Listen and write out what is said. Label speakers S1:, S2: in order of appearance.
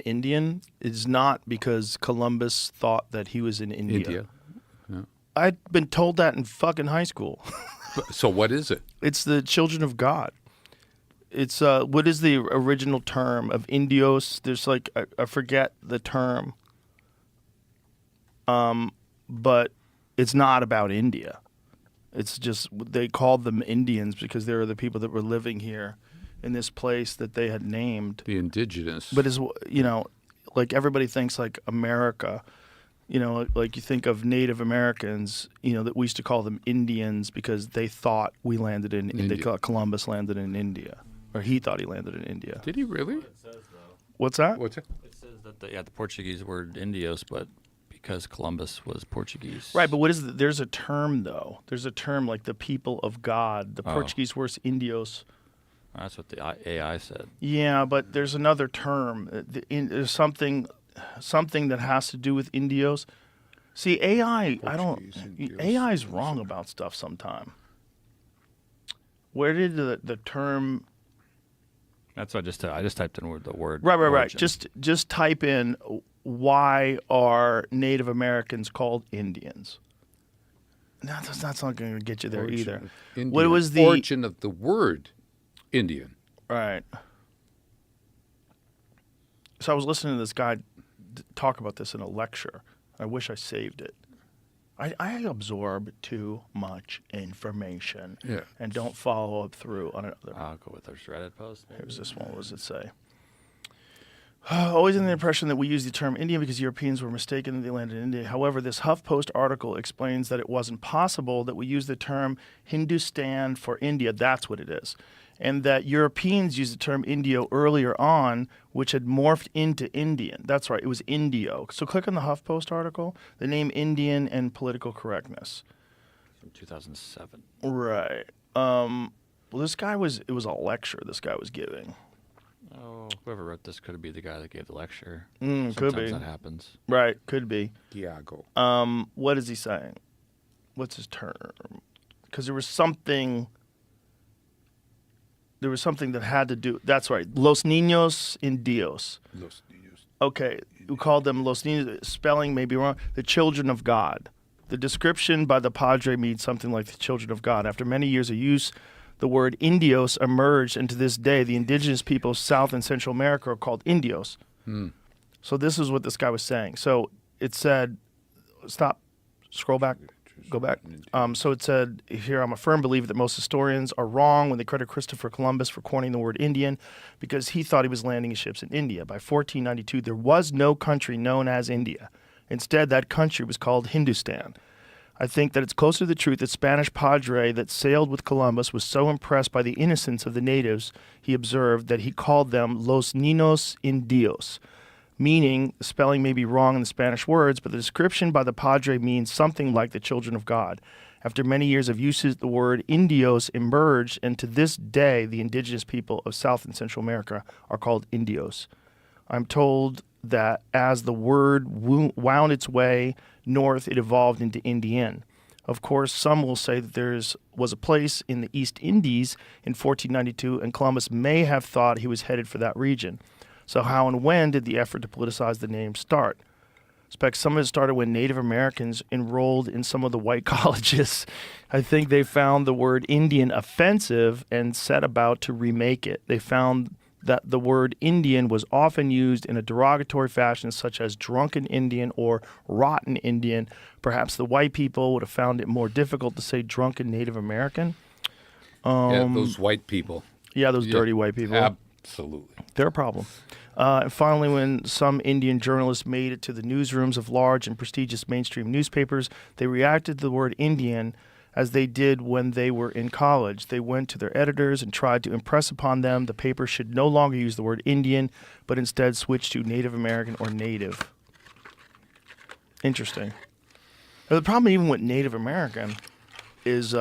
S1: Indian is not because Columbus thought that he was in India.
S2: India. Yeah.
S1: I'd been told that in fucking high school.
S2: So what is it?
S1: It's the children of God. It's what is the original term of Indios? There's like I forget the term. But it's not about India. It's just they called them Indians because they were the people that were living here in this place that they had named.
S2: The indigenous.
S1: But like everybody thinks like America, like you think of Native Americans, that we used to call them Indians because they thought we landed in India. They thought Columbus landed in India, or he thought he landed in India.
S2: Did he really?
S3: It says, though.
S1: What's that?
S2: What's it?
S3: It says that the Portuguese word Indios, but because Columbus was Portuguese.
S1: Right, but what is there's a term though. There's a term like the people of God. The Portuguese word Indios.
S3: That's what the AI said.
S1: Yeah, but there's another term. There's something that has to do with Indios. See, AI, AI is wrong about stuff sometime. Where did the term?
S3: That's what I just typed in the word.
S1: Right.
S3: origin.
S1: Just type in why are Native Americans called Indians? No, that's not going to get you there either. What was the
S2: origin of the word Indian?
S1: Right. So I was listening to this guy talk about this in a lecture. I wish I saved it. I absorb too much information and don't follow up through on another.
S3: I'll go with our Reddit post. Maybe.
S1: Here's this one. What does it say? Always in the impression that we use the term Indian because Europeans were mistaken that they landed in India. However, this HuffPost article explains that it wasn't possible that we use the term Hindustan for India. That's what it is. And that Europeans used the term Indio earlier on, which had morphed into Indian. That's right. It was Indio. So click on the HuffPost article, the name Indian and political correctness.
S3: From 2007.
S1: Right. Well, it was a lecture this guy was giving.
S3: Oh, whoever wrote this could be the guy that gave the lecture.
S1: Could be.
S3: Sometimes that happens.
S1: Right, could be.
S2: Diago.
S1: What is he saying? What's his term? Because there was something that had to do. That's right. Los Niños Indios.
S2: Los Niños.
S1: Okay, we called them Los Niños. Spelling may be wrong. The children of God. The description by the Padre means something like the children of God. After many years of use, the word Indios emerged, and to this day, the indigenous people of South and Central America are called Indios. So this is what this guy was saying. So it said, scroll back, go back. So it said here, I'm a firm believer that most historians are wrong when they credit Christopher Columbus for coining the word Indian because he thought he was landing his ships in India. By 1492, there was no country known as India. Instead, that country was called Hindustan. I think that it's closer to the truth that Spanish padre that sailed with Columbus was so impressed by the innocence of the natives he observed that he called them Los Niños Indios, meaning the spelling may be wrong in the Spanish words, but the description by the padre means something like the children of God. After many years of usage, the word Indios emerged, and to this day, the indigenous people of South and Central America are called Indios. I'm told that as the word wound its way north, it evolved into Indian. Of course, some will say that there was a place in the East Indies in 1492, and Columbus may have thought he was headed for that region. So how and when did the effort to politicize the name start? I suspect some of it started when Native Americans enrolled in some of the white colleges. I think they found the word Indian offensive and set about to remake it. They found that the word Indian was often used in a derogatory fashion, such as drunken Indian or rotten Indian. Perhaps the white people would have found it more difficult to say drunken Native American.
S2: Those white people.
S1: Yeah, those dirty white people.
S2: Absolutely.
S1: They're a problem. And finally, when some Indian journalists made it to the newsrooms of large and prestigious mainstream newspapers, they reacted to the word Indian as they did when they were in college. They went to their editors and tried to impress upon them the paper should no longer use the word Indian, but instead switch to Native American or Native. Interesting. Now, the problem even with Native American is